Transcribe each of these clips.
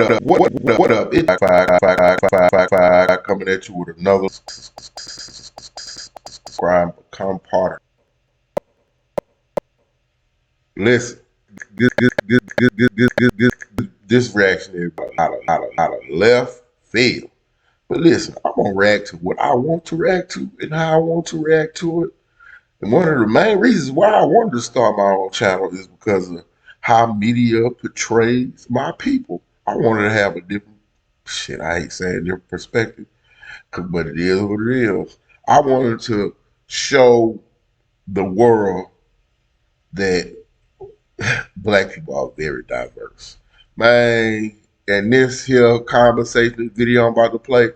What up? It's five coming at you with another crime become part. Listen, this reaction is out of left field. But listen, I'm gonna react to what I want to react to and how I want to react to it. And one of the main reasons why I wanted to start my own channel is because of how media portrays my people. I wanted to have a different shit. I hate saying different perspective, but it is what it is. I wanted to show the world that black people are very diverse. Man, and this here conversation video I'm about to play,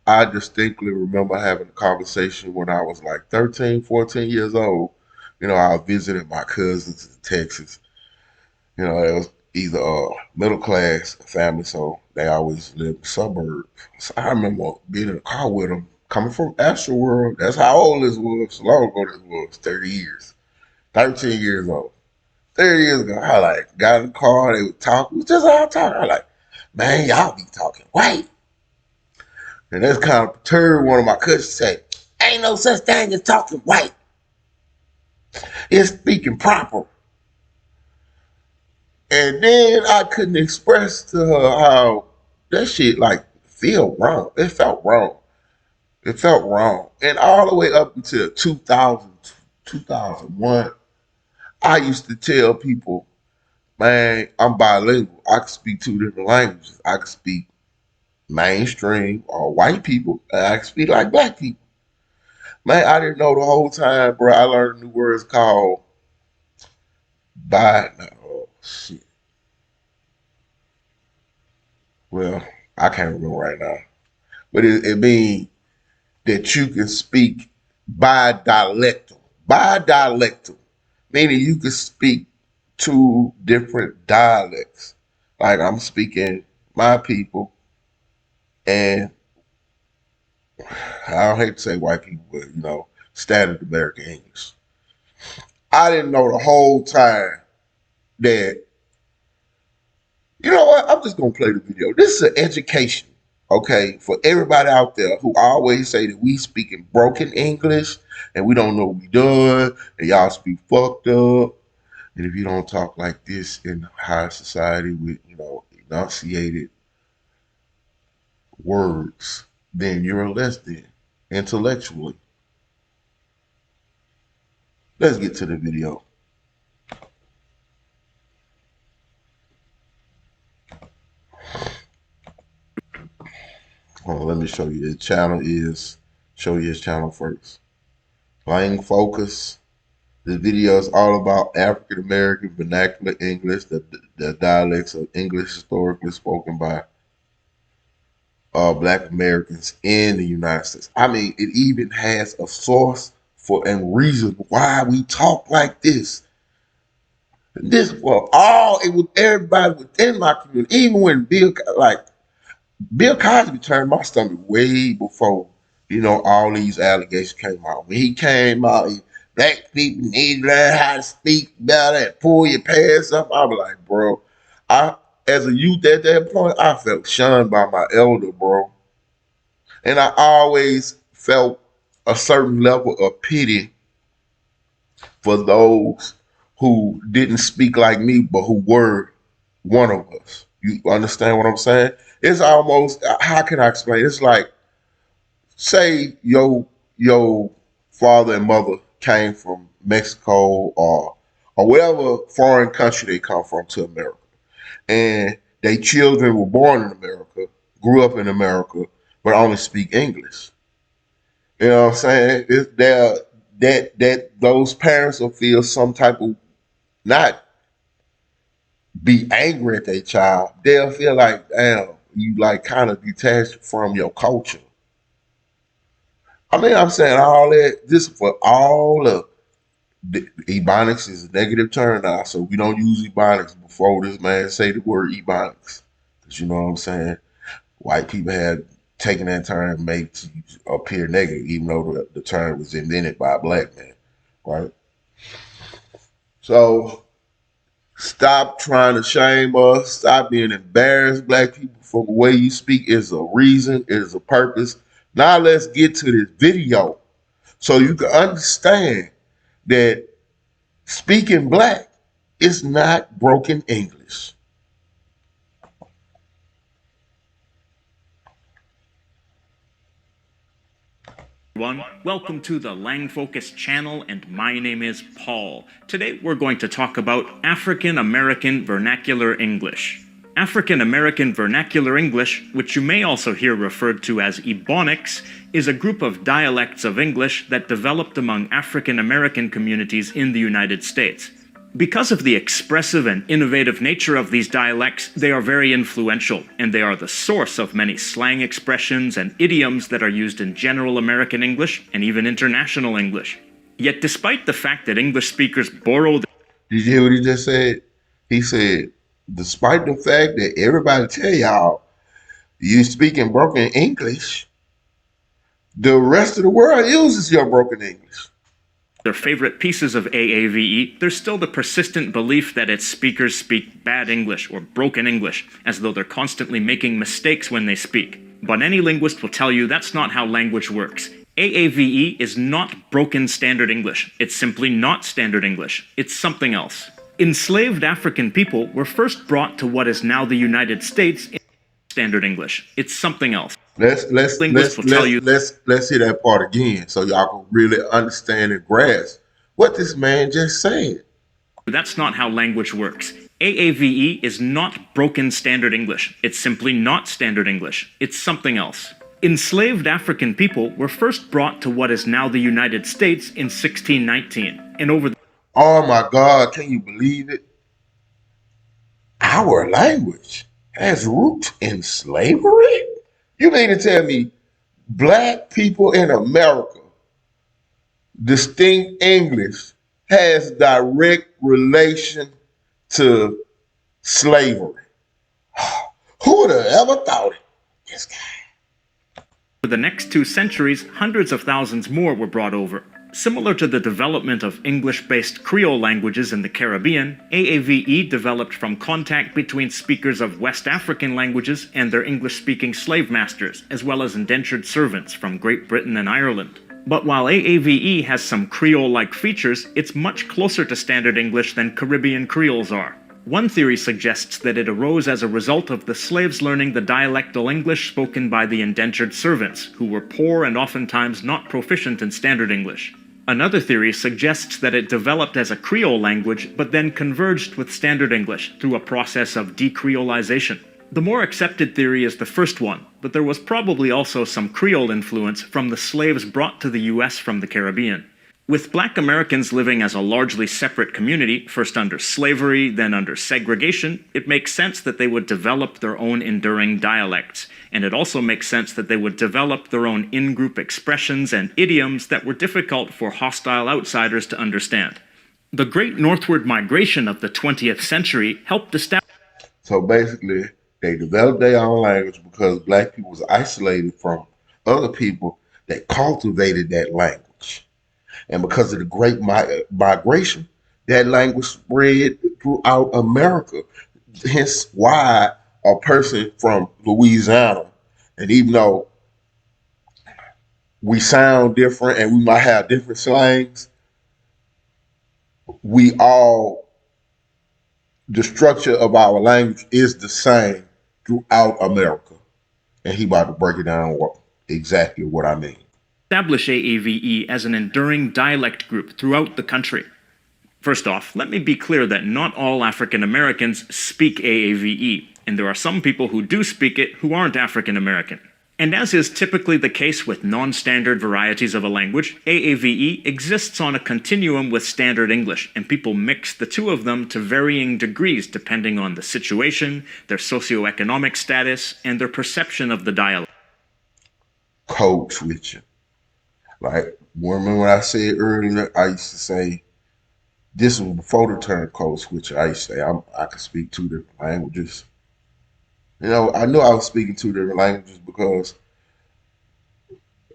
I distinctly remember having a conversation when I was like 13, 14 years old. You know, I was visiting my cousins in Texas. You know, it was either a middle class family, so they always lived in the suburbs. So I remember being in the car with them, coming from Astroworld. That's how old this was. So long ago this was, 30 years. 13 years old. 30 years ago, I like got in the car, they would talk. It was just all talking. I like, man, y'all be talking white. And that's kind of perturbed one of my cousins say, ain't no such thing as talking white. It's speaking proper. And then I couldn't express to her how that shit like feel wrong. It felt wrong. It felt wrong. And all the way up until 2000, 2001, I used to tell people, man, I'm bilingual. I can speak two different languages. I can speak mainstream or white people, and I can speak like black people. Man, I didn't know the whole time, bro. I learned a new word called oh, shit. Well, I can't remember right now. But it means that you can speak bi-dialectal. Bi-dialectal, meaning you can speak two different dialects. Like I'm speaking my people, and I don't hate to say white people, but you know, standard American English. I didn't know the whole time that, you know what, I'm just gonna play the video. This is an education, okay, for everybody out there who always say that we speak in broken English and we don't know what we doing and y'all speak fucked up. And if you don't talk like this in high society with, you know, enunciated words, then you're less than intellectually. Let's get to the video. Oh, let me show you. Show you his channel first. Lang Focus. The video is all about African American vernacular English, the dialects of English historically spoken by Black Americans in the United States. I mean, it even has a source for and reason why we talk like this. This was it was everybody within my community, even when Bill Cosby turned my stomach way before, you know, all these allegations came out. When he came out, black people need to learn how to speak better and pull your pants up. I was like, bro, as a youth at that point, I felt shunned by my elder, bro. And I always felt a certain level of pity for those who didn't speak like me, but who were one of us. You understand what I'm saying? It's almost, how can I explain? It's like, say your father and mother came from Mexico or whatever foreign country they come from to America, and their children were born in America, grew up in America, but only speak English. You know what I'm saying? That those parents will feel some type of, not be angry at their child. They'll feel like, damn, you like kind of detached from your culture. I mean, I'm saying all that, this for all of Ebonics is a negative term now, so we don't use Ebonics before this man say the word Ebonics. Because you know what I'm saying? White people had taken that term and made it appear negative, even though the term was invented by a black man, right? So Stop trying to shame us. Stop being embarrassed, black people, for the way you speak. Is a reason, is a purpose. Now let's get to this video so you can understand that speaking black is not broken English. Welcome to the Lang Focus channel, and my name is Paul. Today we're going to talk about African American Vernacular English. African American Vernacular English, which you may also hear referred to as Ebonics, is a group of dialects of English that developed among African American communities in the United States. Because of the expressive and innovative nature of these dialects, they are very influential, and they are the source of many slang expressions and idioms that are used in general American English and even international English. Yet despite the fact that English speakers borrow... Did you hear what he just said? He said, despite the fact that everybody tell y'all you speaking broken English, the rest of the world uses your broken English. Their favorite pieces of AAVE, there's still the persistent belief that its speakers speak bad English or broken English, as though they're constantly making mistakes when they speak. But any linguist will tell you that's not how language works. AAVE is not broken standard English. It's simply not standard English. It's something else. Enslaved African people were first brought to what is now the United States in standard English. It's something else. Let's hear that part again so y'all can really understand and grasp what this man just said. That's not how language works. AAVE is not broken standard English. It's simply not standard English. It's something else. Enslaved African people were first brought to what is now the United States in 1619, and over the... Oh my God, can you believe it? Our language has roots in slavery? You mean to tell me black people in America, distinct English, has direct relation to slavery? Who would have ever thought it? This guy. For the next 2 centuries, hundreds of thousands more were brought over. Similar to the development of English-based Creole languages in the Caribbean, AAVE developed from contact between speakers of West African languages and their English-speaking slave masters, as well as indentured servants from Great Britain and Ireland. But while AAVE has some Creole-like features, it's much closer to Standard English than Caribbean Creoles are. One theory suggests that it arose as a result of the slaves learning the dialectal English spoken by the indentured servants, who were poor and oftentimes not proficient in Standard English. Another theory suggests that it developed as a Creole language, but then converged with Standard English through a process of decreolization. The more accepted theory is the first one, but there was probably also some Creole influence from the slaves brought to the US from the Caribbean. With black Americans living as a largely separate community, first under slavery, then under segregation, it makes sense that they would develop their own enduring dialects, and it also makes sense that they would develop their own in-group expressions and idioms that were difficult for hostile outsiders to understand. The great northward migration of the 20th century helped establish... So basically, they developed their own language because black people was isolated from other people that cultivated that language. And because of the great migration, that language spread throughout America. Hence why a person from Louisiana, and even though we sound different and we might have different slangs, the structure of our language is the same throughout America. And he about to break it down exactly what I mean. Establish AAVE as an enduring dialect group throughout the country. First off, let me be clear that not all African Americans speak AAVE, and there are some people who do speak it who aren't African American. And as is typically the case with non-standard varieties of a language, AAVE exists on a continuum with Standard English, and people mix the two of them to varying degrees depending on the situation, their socioeconomic status, and their perception of the dialect. Code switching. Like, remember when I said earlier, I used to say, this was before the term code switcher. I used to say I could speak 2 different languages. You know, I knew I was speaking 2 different languages because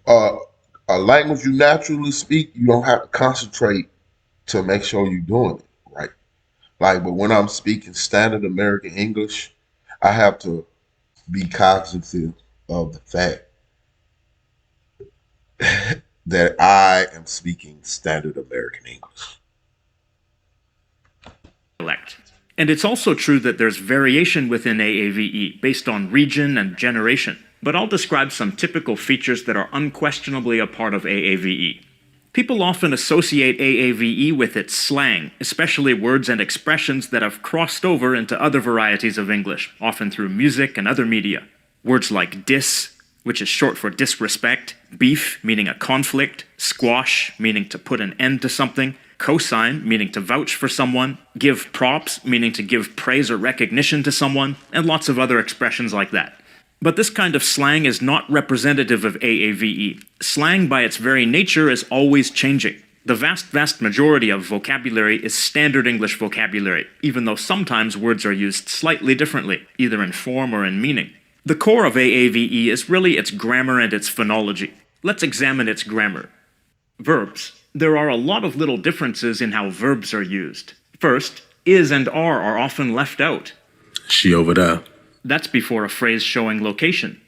a language you naturally speak, you don't have to concentrate to make sure you're doing it right. Like, but when I'm speaking standard American English, I have to be cognizant of the fact that I am speaking standard American English. Dialect. And it's also true that there's variation within AAVE based on region and generation, but I'll describe some typical features that are unquestionably a part of AAVE. People often associate AAVE with its slang, especially words and expressions that have crossed over into other varieties of English, often through music and other media. Words like dis, which is short for disrespect, beef, meaning a conflict, squash, meaning to put an end to something, cosign, meaning to vouch for someone, give props, meaning to give praise or recognition to someone, and lots of other expressions like that. But this kind of slang is not representative of AAVE. Slang by its very nature is always changing. The vast majority of vocabulary is standard English vocabulary, even though sometimes words are used slightly differently, either in form or in meaning. The core of AAVE is really its grammar and its phonology. Let's examine its grammar. Verbs. There are a lot of little differences in how verbs are used. First, is and are often left out. She over there. That's before a phrase showing location.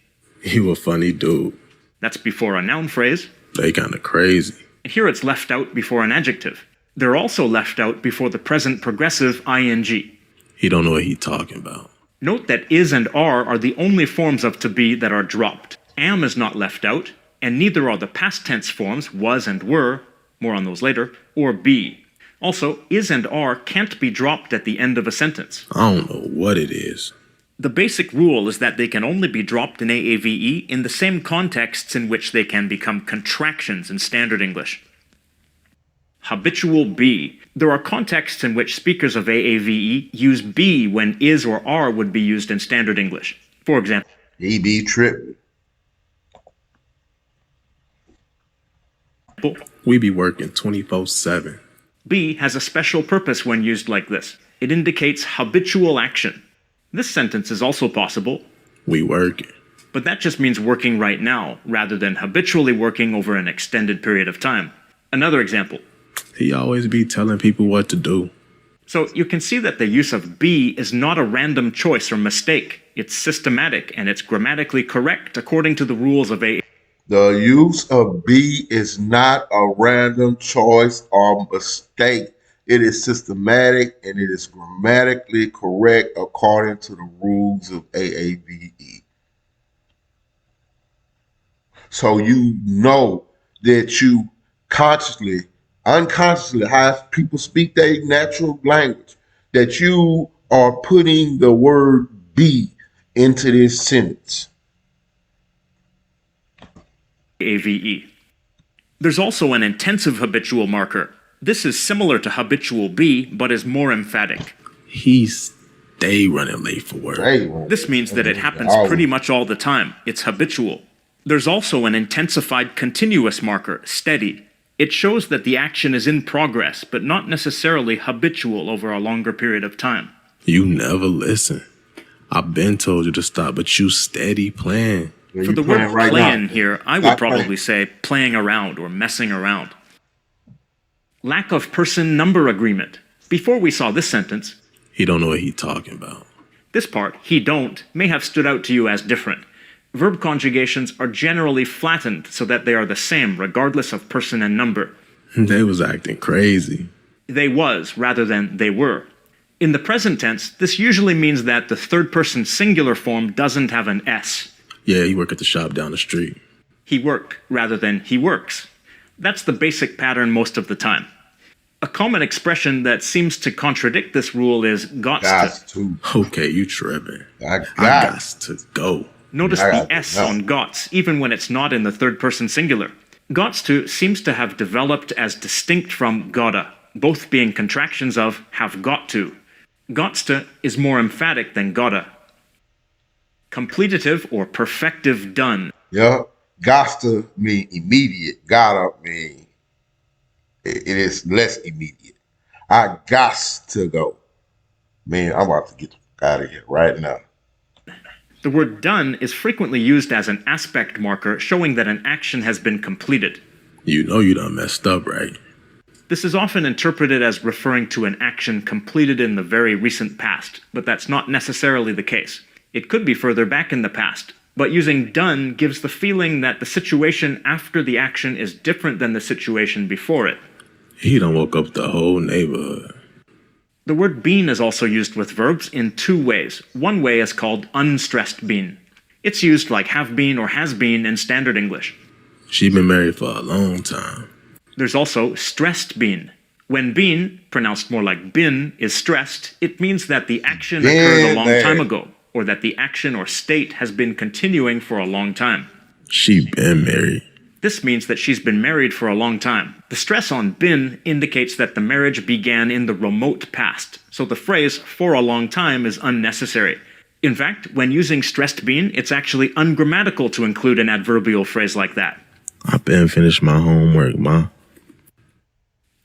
You a funny dude. That's before a noun phrase. They kinda crazy. And here it's left out before an adjective. They're also left out before the present progressive ing. He don't know what he talking about. Note that is and are the only forms of to be that are dropped. Am is not left out, and neither are the past tense forms was and were, more on those later, or be. Also, is and are can't be dropped at the end of a sentence. I don't know what it is. The basic rule is that they can only be dropped in AAVE in the same contexts in which they can become contractions in standard English. Habitual be. There are contexts in which speakers of AAVE use be when is or are would be used in standard English. For example, He be tripping. We be working 24/7. be has a special purpose when used like this. It indicates habitual action. This sentence is also possible, We working. but that just means working right now, rather than habitually working over an extended period of time. Another example. He always be telling people what to do. So you can see that the use of be is not a random choice or mistake. It's systematic and it's grammatically correct according to the rules of AAVE. The use of be is not a random choice or mistake. It is systematic and it is grammatically correct according to the rules of AAVE. So you know that you consciously, unconsciously, how people speak their natural language, that you are putting the word be into this sentence. AVE. There's also an intensive habitual marker. This is similar to habitual be, but is more emphatic. He stay running late for work. This means that it happens pretty much all the time. It's habitual. There's also an intensified continuous marker, steady. It shows that the action is in progress, but not necessarily habitual over a longer period of time. You never listen. I've been told you to stop, but you steady playing. For the word playing here, I would probably say playing around or messing around. Lack of person-number agreement. Before we saw this sentence, He don't know what he talking about. this part, he don't, may have stood out to you as different. Verb conjugations are generally flattened so that they are the same regardless of person and number. They was acting crazy. They was rather than they were. In the present tense, this usually means that the third-person singular form doesn't have an S. Yeah, he work at the shop down the street. He work rather than he works. That's the basic pattern most of the time. A common expression that seems to contradict this rule is gots to. Okay, you tripping. I got got to go. Notice the S on gots, even when it's not in the third-person singular. Gots to seems to have developed as distinct from gotta, both being contractions of have got to. Gots to is more emphatic than gotta. Completive or perfective done. Yeah, gotta mean immediate. Gotta mean it is less immediate. I got to go. Man, I'm about to get the fuck out of here right now. The word done is frequently used as an aspect marker showing that an action has been completed. You know you done messed up, right? This is often interpreted as referring to an action completed in the very recent past, but that's not necessarily the case. It could be further back in the past, but using done gives the feeling that the situation after the action is different than the situation before it. He done woke up the whole neighborhood. The word been is also used with verbs in two ways. One way is called unstressed been. It's used like have been or has been in standard English. She been married for a long time. There's also stressed been. When been, pronounced more like been, is stressed, it means that the action occurred a long time ago, or that the action or state has been continuing for a long time. She been married. This means that she's been married for a long time. The stress on been indicates that the marriage began in the remote past, so the phrase for a long time is unnecessary. In fact, when using stressed been, it's actually ungrammatical to include an adverbial phrase like that. I been finished my homework, Ma.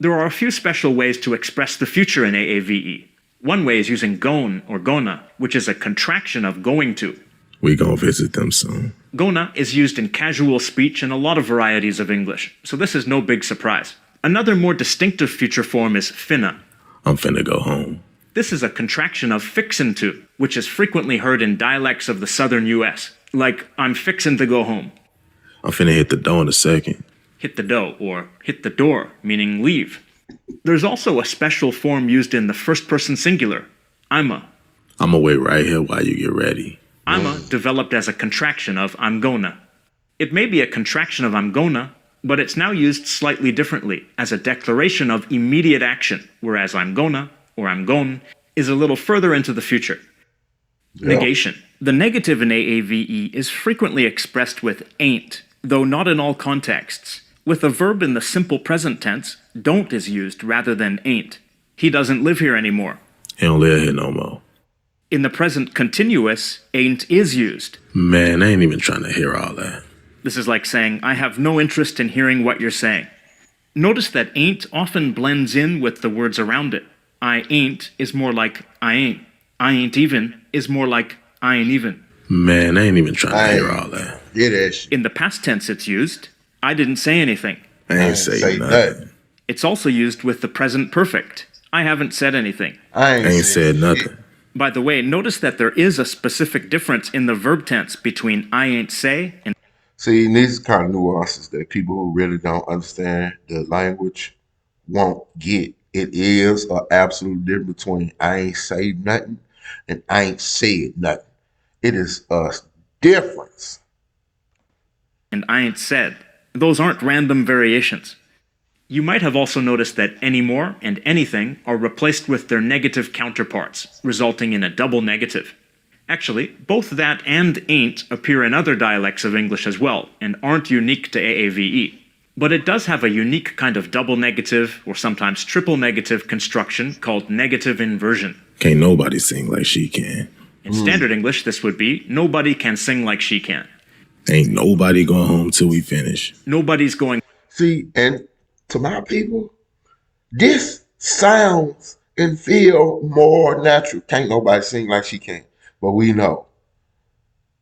There are a few special ways to express the future in AAVE. One way is using gon or gona, which is a contraction of going to. We gonna visit them soon. Gona is used in casual speech in a lot of varieties of English, so this is no big surprise. Another more distinctive future form is finna. I'm finna go home. This is a contraction of fixin' to, which is frequently heard in dialects of the southern US, like I'm fixin' to go home. I'm finna hit the door in a second. Hit the dough, or hit the door, meaning leave. There's also a special form used in the first person singular, I'ma. I'ma wait right here while you get ready. I'ma developed as a contraction of I'm gonna. It may be a contraction of I'm gonna, but it's now used slightly differently, as a declaration of immediate action, whereas I'm gonna, or I'm gon, is a little further into the future. Negation. The negative in AAVE is frequently expressed with ain't, though not in all contexts. With a verb in the simple present tense, don't is used rather than ain't. He doesn't live here anymore. He don't live here no more. In the present continuous, ain't is used. Man, I ain't even trying to hear all that. This is like saying, I have no interest in hearing what you're saying. Notice that ain't often blends in with the words around it. I ain't is more like I ain't. I ain't even is more like I ain't even. Man, I ain't even trying to hear all that. Hear that shit. In the past tense it's used, I didn't say anything. I ain't say nothing. It's also used with the present perfect. I haven't said anything. I ain't said nothing. By the way, notice that there is a specific difference in the verb tense between I ain't say and... See, these kind of nuances that people who really don't understand the language won't get. It is an absolute difference between I ain't say nothing and I ain't said nothing. It is a difference. And I ain't said. Those aren't random variations. You might have also noticed that anymore and anything are replaced with their negative counterparts, resulting in a double negative. Actually, both that and ain't appear in other dialects of English as well, and aren't unique to AAVE. But it does have a unique kind of double negative, or sometimes triple negative construction called negative inversion. Can't nobody sing like she can. In standard English, this would be, nobody can sing like she can. Ain't nobody going home till we finish. Nobody's going... See, and to my people, this sounds and feel more natural. Can't nobody sing like she can. But we know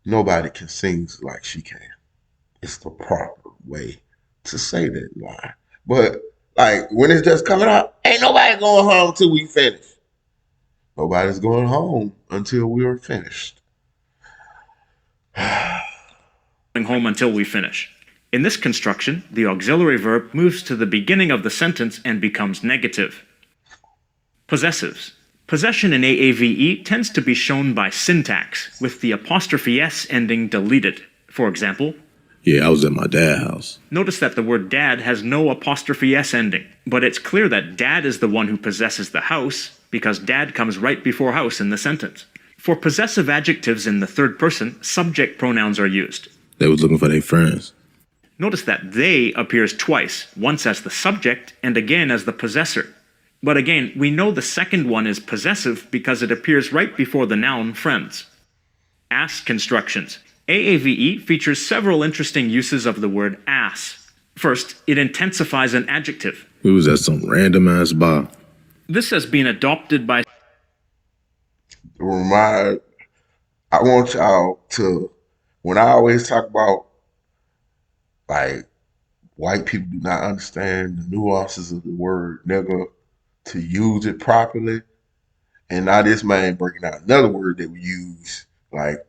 nobody can sing like she can. It's the proper way to say that line. But like when it's just coming out, ain't nobody going home till we finish. Nobody's going home until we're finished. home until we finish. In this construction, the auxiliary verb moves to the beginning of the sentence and becomes negative. Possessives. Possession in AAVE tends to be shown by syntax, with the apostrophe s ending deleted. For example, yeah, I was at my dad's house. Notice that the word dad has no apostrophe s ending, but it's clear that dad is the one who possesses the house, because dad comes right before house in the sentence. For possessive adjectives in the third person, subject pronouns are used. They was looking for their friends. Notice that they appears twice, once as the subject and again as the possessor. But again, we know the second one is possessive because it appears right before the noun friends. Ass constructions. AAVE features several interesting uses of the word ass. First, it intensifies an adjective. We was at some random ass bar. This has been adopted by... I want y'all to, when I always talk about like white people do not understand the nuances of the word nigga to use it properly. And now this man bringing out another word that we use. Like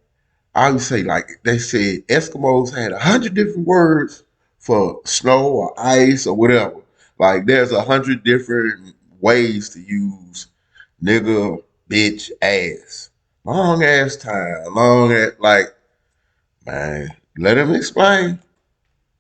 I would say, like they said, Eskimos had 100 different words for snow or ice or whatever. Like there's 100 different ways to use nigga, bitch, ass. Long ass time, long ass like man. Let him explain.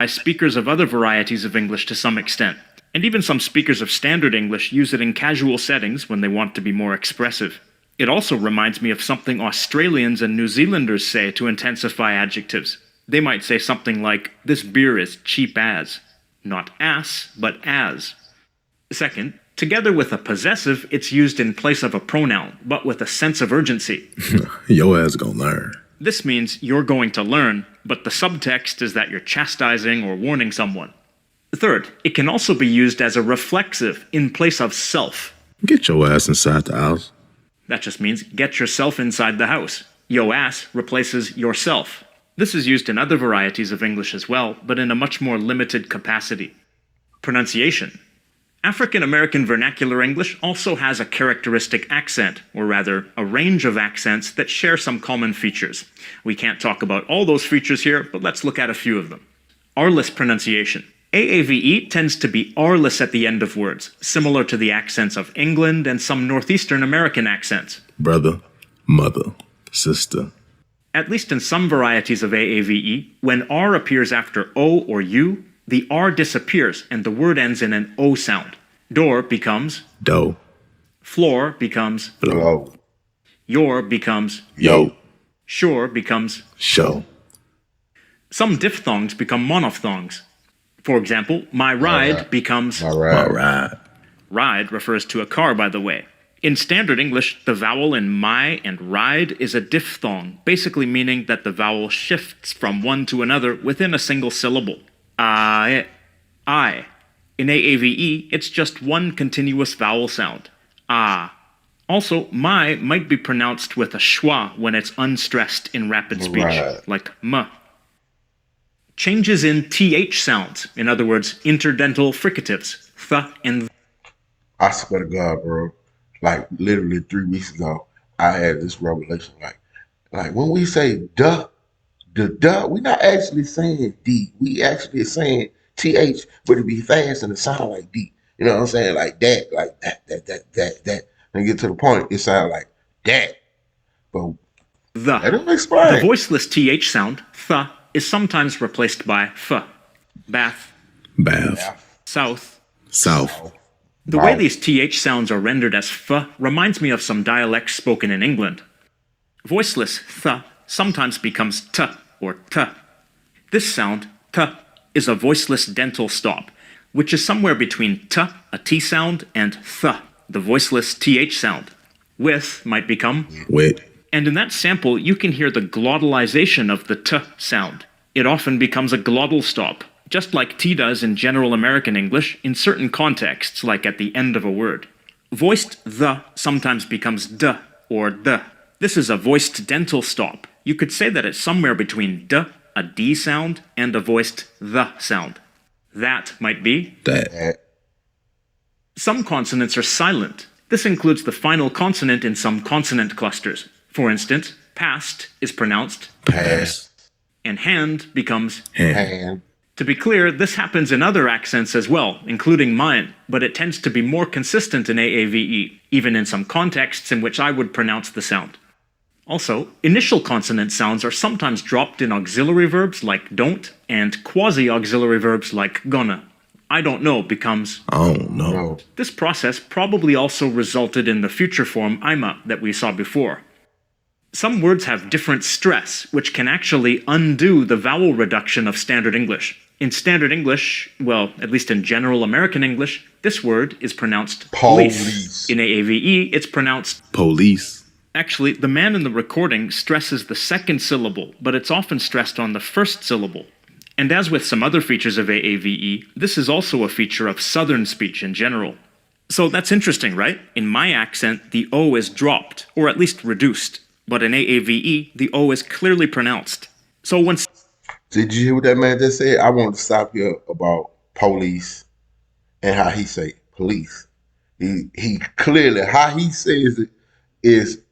By speakers of other varieties of English to some extent, and even some speakers of standard English use it in casual settings when they want to be more expressive. It also reminds me of something Australians and New Zealanders say to intensify adjectives. They might say something like, "This beer is cheap as." Not ass, but as. Second, together with a possessive, it's used in place of a pronoun, but with a sense of urgency. Your ass gonna learn. This means you're going to learn, but the subtext is that you're chastising or warning someone. Third, it can also be used as a reflexive in place of self. Get your ass inside the house. That just means get yourself inside the house. Yo ass replaces yourself. This is used in other varieties of English as well, but in a much more limited capacity. Pronunciation. African American vernacular English also has a characteristic accent, or rather, a range of accents that share some common features. We can't talk about all those features here, but let's look at a few of them. R-less pronunciation. AAVE tends to be R-less at the end of words, similar to the accents of England and some Northeastern American accents. Brother, mother, sister. At least in some varieties of AAVE, when R appears after O or U, the R disappears and the word ends in an O sound. Door becomes Do. floor becomes Hello. your becomes Yo. sure becomes. Show. Some diphthongs become monophthongs. For example, my ride Alright. becomes All right. Alright. ride refers to a car, by the way. In standard English, the vowel in my and ride is a diphthong, basically meaning that the vowel shifts from one to another within a single syllable. I. In AAVE, it's just one continuous vowel sound. Ah. Also, my might be pronounced with a schwa when it's unstressed in rapid speech, Right. like m. Changes in th sounds, in other words, interdental fricatives, th and th. I swear to God, bro. Like literally 3 weeks ago, I had this revelation. Like when we say duh, the duh, we're not actually saying D. We actually saying TH, but it be fast and it sound like D. You know what I'm saying? Like that. And get to the point, it sound like that. But let him The explain. voiceless th sound, th, is sometimes replaced by f. Bath, Bath. south. South. The way these th sounds are rendered as f reminds me of some dialects spoken in England. Voiceless th sometimes becomes t or t. This sound, t, is a voiceless dental stop, which is somewhere between t, a t sound, and th, the voiceless th sound. With might become, Wet. and in that sample you can hear the glottalization of the t sound. It often becomes a glottal stop, just like T does in general American English in certain contexts, like at the end of a word. Voiced the sometimes becomes d or the. This is a voiced dental stop. You could say that it's somewhere between d, a d sound, and a voiced the sound. That might be. That. Some consonants are silent. This includes the final consonant in some consonant clusters. For instance, past is pronounced, Pass. and hand becomes. Hand. And To be clear, this happens in other accents as well, including mine, but it tends to be more consistent in AAVE, even in some contexts in which I would pronounce the sound. Also, initial consonant sounds are sometimes dropped in auxiliary verbs like don't and quasi-auxiliary verbs like gonna. I don't know becomes. I don't know. no. This process probably also resulted in the future form ima that we saw before. Some words have different stress, which can actually undo the vowel reduction of Standard English. In Standard English, well, at least in General American English, this word is pronounced Police. In AAVE, it's pronounced. Police. Actually, the man in the recording stresses the second syllable, but it's often stressed on the first syllable. And as with some other features of AAVE, this is also a feature of Southern speech in general. So that's interesting, right? In my accent, the O is dropped, or at least reduced. But in AAVE, the O is clearly pronounced. So when Did you hear what that man just said? I want to stop here about police and how he say police. He clearly, how he says it is,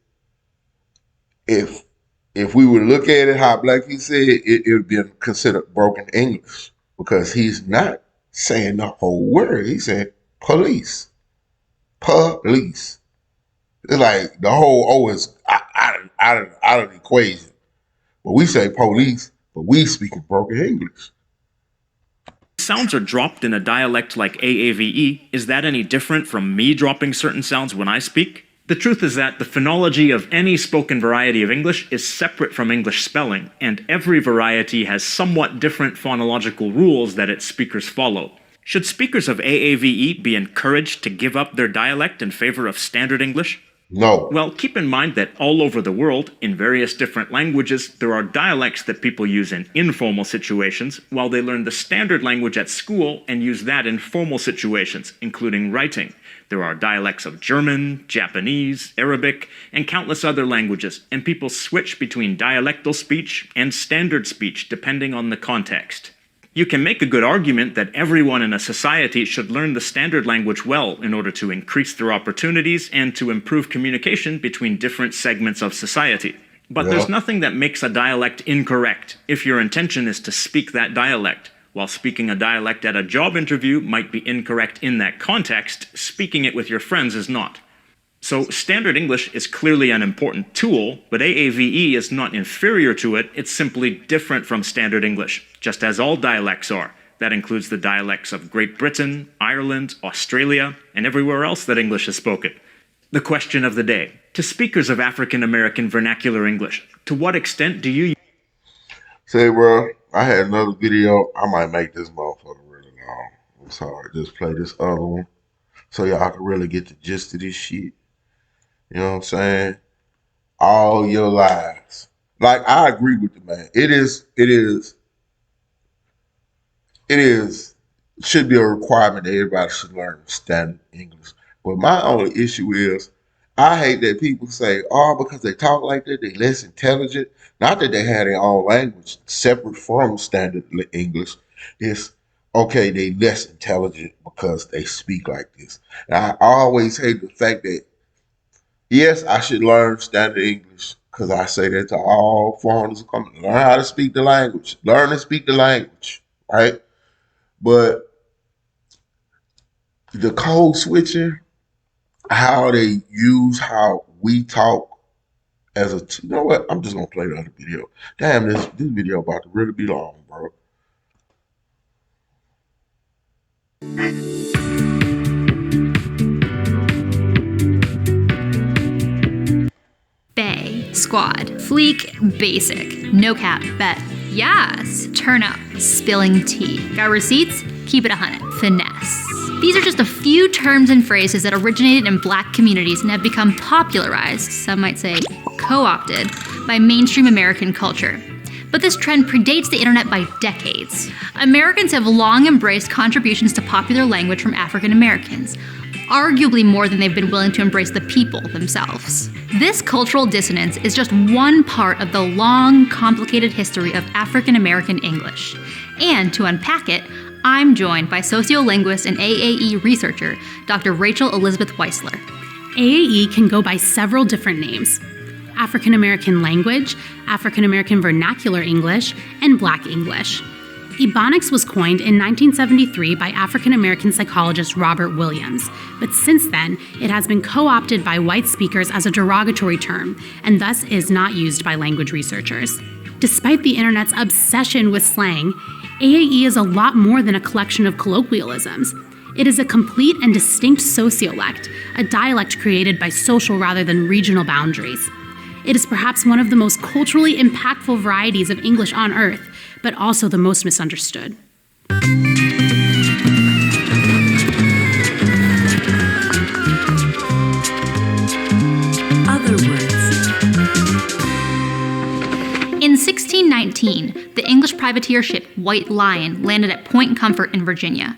if we would look at it how Black people said it would be considered broken English, because he's not saying the whole word. He said police. Police. It's like the whole O is out of the equation. But we say police, but we speak in broken English. Sounds are dropped in a dialect like AAVE, is that any different from me dropping certain sounds when I speak? The truth is that the phonology of any spoken variety of English is separate from English spelling, and every variety has somewhat different phonological rules that its speakers follow. Should speakers of AAVE be encouraged to give up their dialect in favor of standard English? No. Well, keep in mind that all over the world, in various different languages, there are dialects that people use in informal situations, while they learn the standard language at school and use that in formal situations, including writing. There are dialects of German, Japanese, Arabic, and countless other languages, and people switch between dialectal speech and standard speech depending on the context. You can make a good argument that everyone in a society should learn the standard language well in order to increase their opportunities and to improve communication between different segments of society. But there's nothing that makes a dialect incorrect if your intention is to speak that dialect. While speaking a dialect at a job interview might be incorrect in that context, speaking it with your friends is not. So standard English is clearly an important tool, but AAVE is not inferior to it, it's simply different from standard English, just as all dialects are. That includes the dialects of Great Britain, Ireland, Australia, and everywhere else that English is spoken. The question of the day. To speakers of African American vernacular English, to what extent do you... Say, bro, I had another video. I might make this motherfucker really long. I'm sorry, just play this other one so y'all can really get the gist of this shit. You know what I'm saying? All your lives. Like, I agree with the man. Should be a requirement that everybody should learn standard English. But my only issue is, I hate that people say, oh, because they talk like that, they less intelligent. Not that they have their own language separate from standard English. It's, okay, they less intelligent because they speak like this. And I always hate the fact that, yes, I should learn standard English, because I say that to all foreigners who come. Learn how to speak the language. Learn to speak the language, right? But the code switching, how they use how we talk as a... You know what? I'm just going to play the other video. Damn, this video about to really be long, bro. Bay, squad, fleek, basic, no cap, bet, yes, turn up, spilling tea. Got receipts? Keep it 100, finesse. These are just a few terms and phrases that originated in Black communities and have become popularized, some might say co-opted, by mainstream American culture. But this trend predates the internet by decades. Americans have long embraced contributions to popular language from African Americans, arguably more than they've been willing to embrace the people themselves. This cultural dissonance is just one part of the long, complicated history of African American English. And to unpack it, I'm joined by sociolinguist and AAE researcher, Dr. Rachel Elizabeth Weisler. AAE can go by several different names: African American Language, African American Vernacular English, and Black English. Ebonics was coined in 1973 by African American psychologist Robert Williams, but since then, it has been co-opted by white speakers as a derogatory term, and thus is not used by language researchers. Despite the internet's obsession with slang, AAE is a lot more than a collection of colloquialisms. It is a complete and distinct sociolect, a dialect created by social rather than regional boundaries. It is perhaps one of the most culturally impactful varieties of English on earth, but also the most misunderstood. Otherwords. In 1619, the English privateer ship White Lion landed at Point Comfort in Virginia.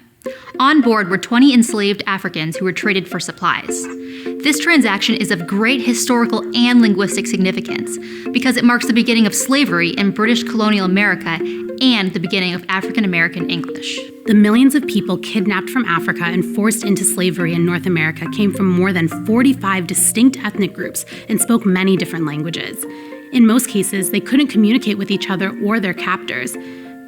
On board were 20 enslaved Africans who were traded for supplies. This transaction is of great historical and linguistic significance because it marks the beginning of slavery in British colonial America and the beginning of African American English. The millions of people kidnapped from Africa and forced into slavery in North America came from more than 45 distinct ethnic groups and spoke many different languages. In most cases, they couldn't communicate with each other or their captors.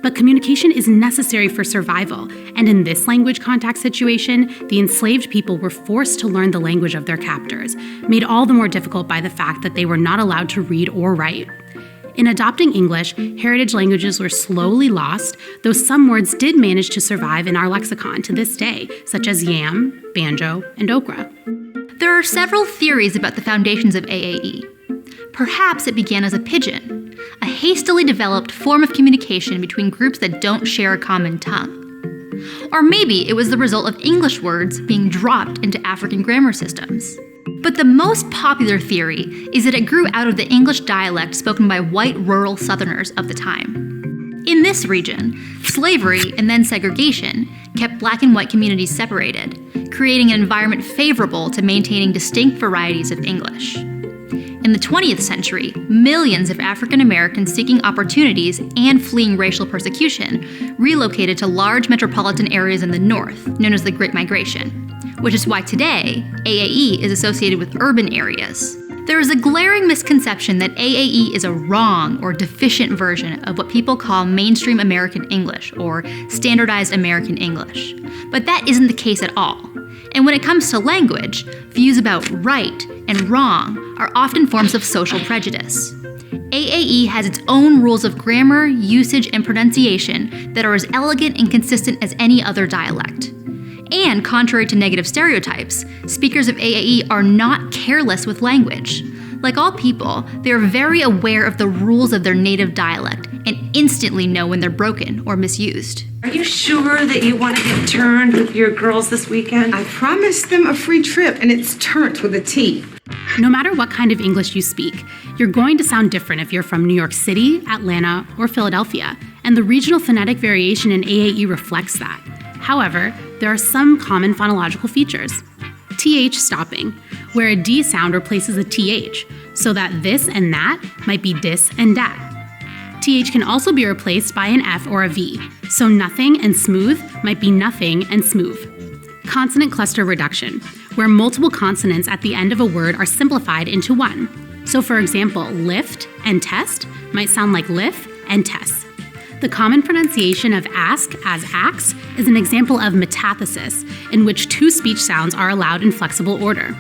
But communication is necessary for survival, and in this language contact situation, the enslaved people were forced to learn the language of their captors, made all the more difficult by the fact that they were not allowed to read or write. In adopting English, heritage languages were slowly lost, though some words did manage to survive in our lexicon to this day, such as yam, banjo, and okra. There are several theories about the foundations of AAE. Perhaps it began as a pidgin, a hastily developed form of communication between groups that don't share a common tongue. Or maybe it was the result of English words being dropped into African grammar systems. But the most popular theory is that it grew out of the English dialect spoken by white rural Southerners of the time. In this region, slavery and then segregation kept black and white communities separated, creating an environment favorable to maintaining distinct varieties of English. In the 20th century, millions of African Americans seeking opportunities and fleeing racial persecution relocated to large metropolitan areas in the North, known as the Great Migration, which is why today, AAE is associated with urban areas. There is a glaring misconception that AAE is a wrong or deficient version of what people call mainstream American English or standardized American English. But that isn't the case at all. And when it comes to language, views about right and wrong are often forms of social prejudice. AAE has its own rules of grammar, usage, and pronunciation that are as elegant and consistent as any other dialect. And contrary to negative stereotypes, speakers of AAE are not careless with language. Like all people, they are very aware of the rules of their native dialect and instantly know when they're broken or misused. Are you sure that you want to get turned with your girls this weekend? I promised them a free trip, and it's turnt with a T. No matter what kind of English you speak, you're going to sound different if you're from New York City, Atlanta, or Philadelphia, and the regional phonetic variation in AAE reflects that. However, there are some common phonological features. TH stopping, where a D sound replaces a TH, so that this and that might be dis and dat. TH can also be replaced by an F or a V, so nothing and smooth might be nothing and smooth. Consonant cluster reduction, where multiple consonants at the end of a word are simplified into one. So for example, lift and test might sound like lift and test. The common pronunciation of ask as ax is an example of metathesis, in which two speech sounds are allowed in flexible order.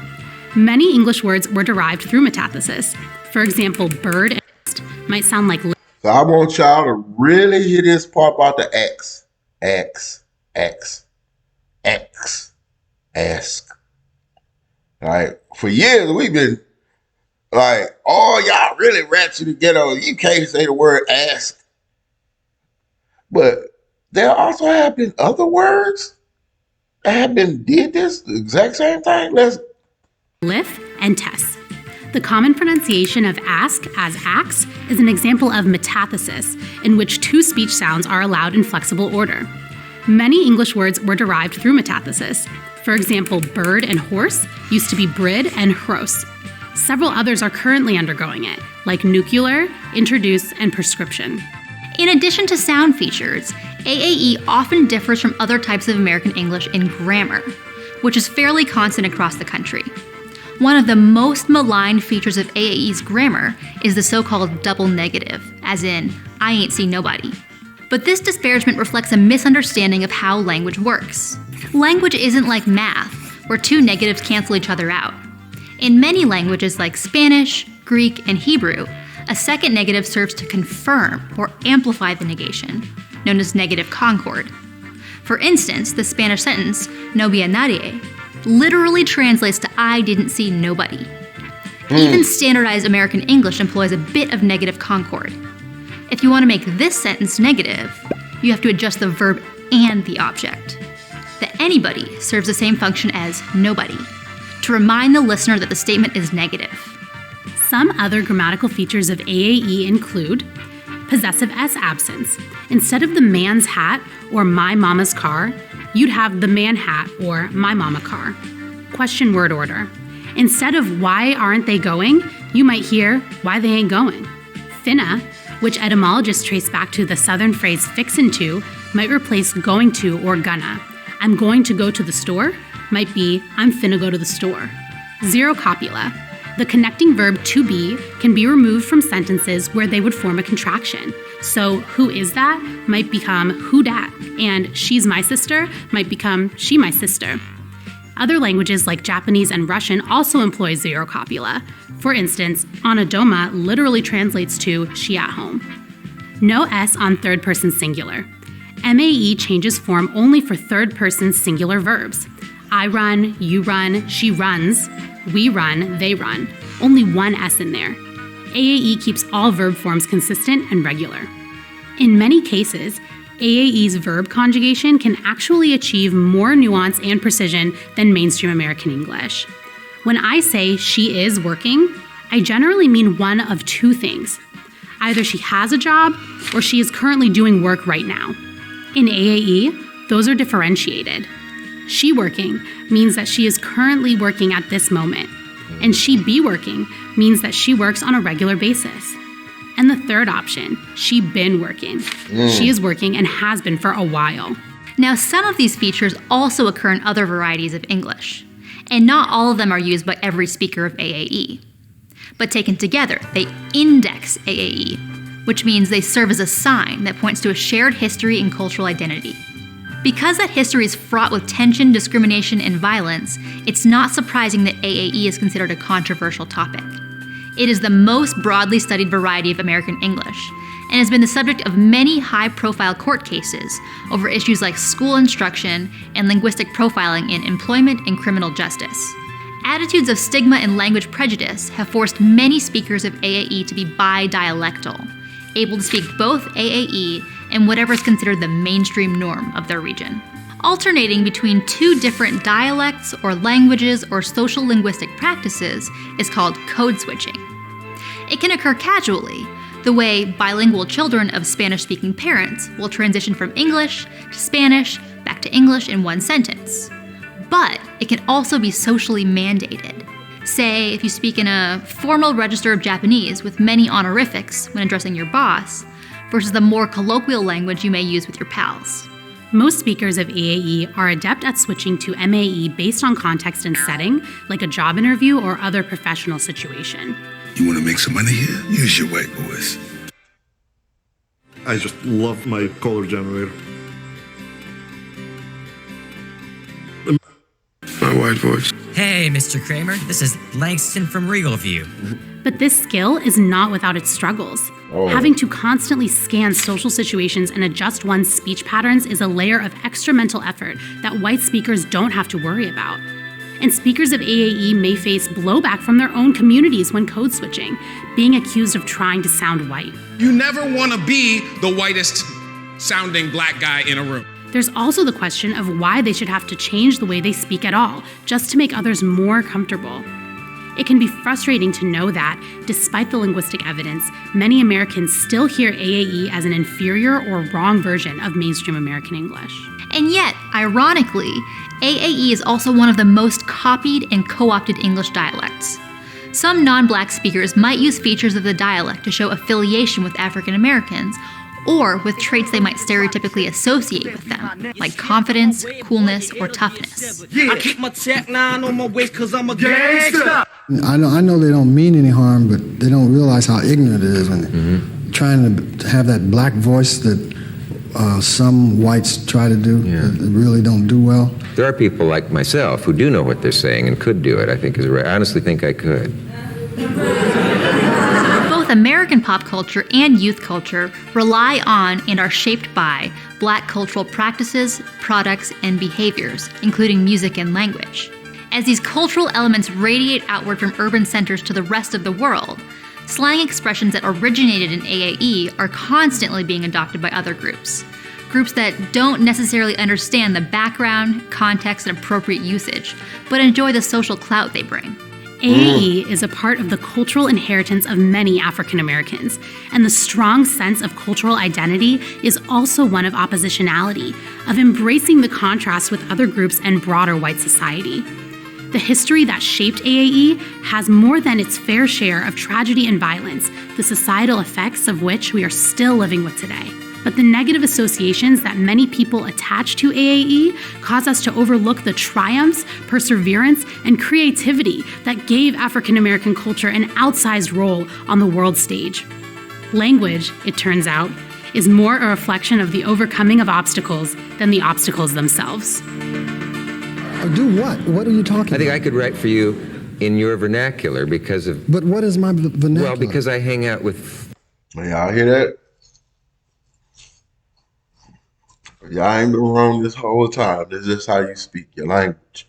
Many English words were derived through metathesis. For example, bird and nest might sound like So I want y'all to really hear this part about the X. X, X, X, ask. Like, for years we've been like, oh, y'all really ratchet to get on. You can't say the word ask. But there also have been other words that have been did this the exact same thing. Let's lift and test. The common pronunciation of ask as ax is an example of metathesis, in which two speech sounds are allowed in flexible order. Many English words were derived through metathesis. For example, bird and horse used to be brid and hros. Several others are currently undergoing it, like nuclear, introduce, and prescription. In addition to sound features, AAE often differs from other types of American English in grammar, which is fairly constant across the country. One of the most maligned features of AAE's grammar is the so-called double negative, as in, I ain't seen nobody. But this disparagement reflects a misunderstanding of how language works. Language isn't like math, where two negatives cancel each other out. In many languages like Spanish, Greek, and Hebrew, a second negative serves to confirm or amplify the negation, known as negative concord. For instance, the Spanish sentence, no vi a nadie, literally translates to I didn't see nobody. Even standardized American English employs a bit of negative concord. If you want to make this sentence negative, you have to adjust the verb and the object. The anybody serves the same function as nobody, to remind the listener that the statement is negative. Some other grammatical features of AAE include Possessive S absence. Instead of the man's hat or my mama's car, you'd have the man hat or my mama car. Question word order. Instead of why aren't they going, you might hear why they ain't going. Finna, which etymologists trace back to the southern phrase fixin' to, might replace going to or gonna. I'm going to go to the store might be I'm finna go to the store. Zero copula. The connecting verb to be can be removed from sentences where they would form a contraction. So who is that might become who dat, and she's my sister might become she my sister. Other languages like Japanese and Russian also employ zero copula. For instance, anadoma literally translates to she at home. No S on third person singular. MAE changes form only for third person singular verbs. I run, you run, she runs, we run, they run. Only one S in there. AAE keeps all verb forms consistent and regular. In many cases, AAE's verb conjugation can actually achieve more nuance and precision than mainstream American English. When I say she is working, I generally mean one of two things. Either she has a job or she is currently doing work right now. In AAE, those are differentiated. She working means that she is currently working at this moment, and she be working means that she works on a regular basis. And the third option, she been working. She is working and has been for a while. Now, some of these features also occur in other varieties of English, and not all of them are used by every speaker of AAE. But taken together, they index AAE, which means they serve as a sign that points to a shared history and cultural identity. Because that history is fraught with tension, discrimination, and violence, it's not surprising that AAE is considered a controversial topic. It is the most broadly studied variety of American English, and has been the subject of many high-profile court cases over issues like school instruction and linguistic profiling in employment and criminal justice. Attitudes of stigma and language prejudice have forced many speakers of AAE to be bi-dialectal, able to speak both AAE and whatever is considered the mainstream norm of their region. Alternating between two different dialects or languages or social linguistic practices is called code switching. It can occur casually, the way bilingual children of Spanish-speaking parents will transition from English to Spanish back to English in one sentence. But it can also be socially mandated. Say, if you speak in a formal register of Japanese with many honorifics when addressing your boss, versus the more colloquial language you may use with your pals. Most speakers of AAE are adept at switching to MAE based on context and setting, like a job interview or other professional situation. You want to make some money here? Use your white voice. I just love my color generator. My white voice. Hey, Mr. Kramer, this is Langston from Regal View. But this skill is not without its struggles. Having to constantly scan social situations and adjust one's speech patterns is a layer of extra mental effort that white speakers don't have to worry about. And speakers of AAE may face blowback from their own communities when code switching, being accused of trying to sound white. You never want to be the whitest sounding black guy in a room. There's also the question of why they should have to change the way they speak at all, just to make others more comfortable. It can be frustrating to know that, despite the linguistic evidence, many Americans still hear AAE as an inferior or wrong version of mainstream American English. And yet, ironically, AAE is also one of the most copied and co-opted English dialects. Some non-black speakers might use features of the dialect to show affiliation with African Americans, or with traits they might stereotypically associate with them, like confidence, coolness, or toughness. I keep my Tech 9 on my waist cause I'm a gangster. I know they don't mean any harm, but they don't realize how ignorant it is when they're trying to have that black voice that some whites try to do, that really don't do well. There are people like myself who do know what they're saying and could do it, I think is right. I honestly think I could. Both American pop culture and youth culture rely on and are shaped by black cultural practices, products, and behaviors, including music and language. As these cultural elements radiate outward from urban centers to the rest of the world, slang expressions that originated in AAE are constantly being adopted by other groups that don't necessarily understand the background, context, and appropriate usage, but enjoy the social clout they bring. AAE is a part of the cultural inheritance of many African Americans, and the strong sense of cultural identity is also one of oppositionality, of embracing the contrast with other groups and broader white society. The history that shaped AAE has more than its fair share of tragedy and violence, the societal effects of which we are still living with today. But the negative associations that many people attach to AAE cause us to overlook the triumphs, perseverance, and creativity that gave African American culture an outsized role on the world stage. Language, it turns out, is more a reflection of the overcoming of obstacles than the obstacles themselves. Do what? What are you talking about? I think I could write for you in your vernacular because of... But what is my vernacular? Well, because I hang out with... Y'all hear that? Y'all ain't been wrong this whole time. This is how you speak your language.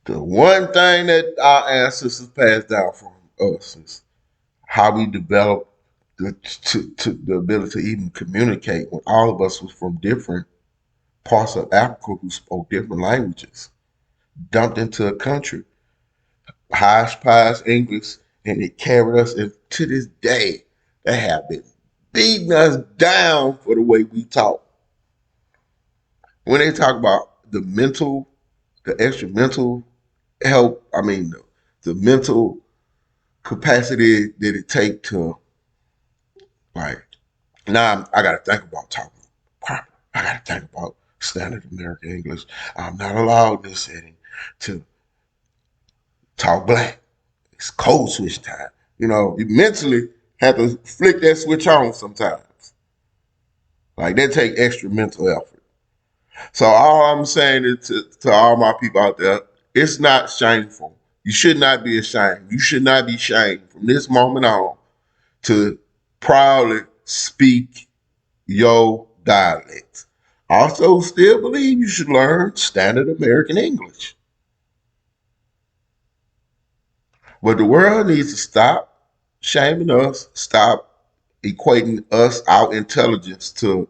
The one thing that our ancestors passed down from us is how we developed the ability to even communicate when all of us was from different parts of Africa who spoke different languages, dumped into a country, hodgepodge English, and it carried us. And to this day, they have been beating us down for the way we talk. When they talk about the extra mental help, the mental capacity that it takes to, like, now I got to think about talking proper. I got to think about standard American English. I'm not allowed in this setting to talk black. It's code switch time. You mentally have to flick that switch on sometimes. Like, that take extra mental effort. So all I'm saying is to all my people out there, it's not shameful. You should not be ashamed. You should not be shamed from this moment on to proudly speak your dialect. Also, still believe you should learn standard American English. But the world needs to stop shaming us, stop equating us, our intelligence, to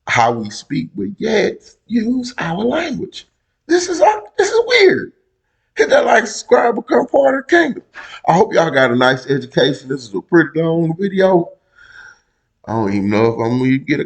how we speak, but yet use our language. This is weird. Hit that like, subscribe, become part of the kingdom. I hope y'all got a nice education. This is a pretty long video. I don't even know if I'm going to get a